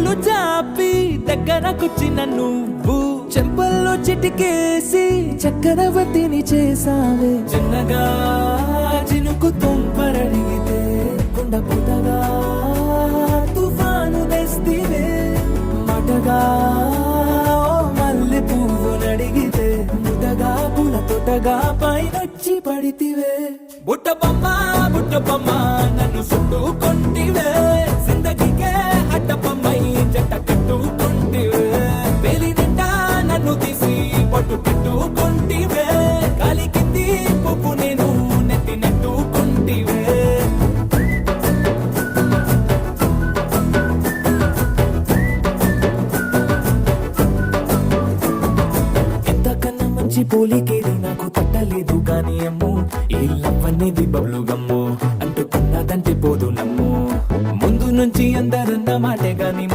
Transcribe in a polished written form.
చేతులు చాపి దగ్గరకొచ్చిన నువ్వు చెంపల్లో చిటికేసి చక్రవర్తిని చేసావే. చిన్నగా చినుకు తుంపరడిగితే కుండ పుటగా తుఫాను తెస్తివే. మటగా మల్లె పువ్వు నడిగితే ముదగా పుల తొటగా పైనొచ్చి పడితివే. బుట్ట బొమ్మ నన్ను చుట్టుకొంటివే. జిందగీకే అడ్డపమ్మై జంట కట్టుకొంటివే. వేలి నిండా నన్ను తీసి పట్టు పెట్టుకొంటివే. కాలి కింది పువ్వు నేను నెత్తి నెట్టుకొంటివే. ఎంతకన్నా మంచి పోలికేది నాకు తట్టలేదు గాని అమ్మో. ఈ లవ్ అనేది బబ్లు గమ్ము అంటుకున్నదంటే పోదు నమ్ము. ముందు నుంచి అందరన్న మాటే గాని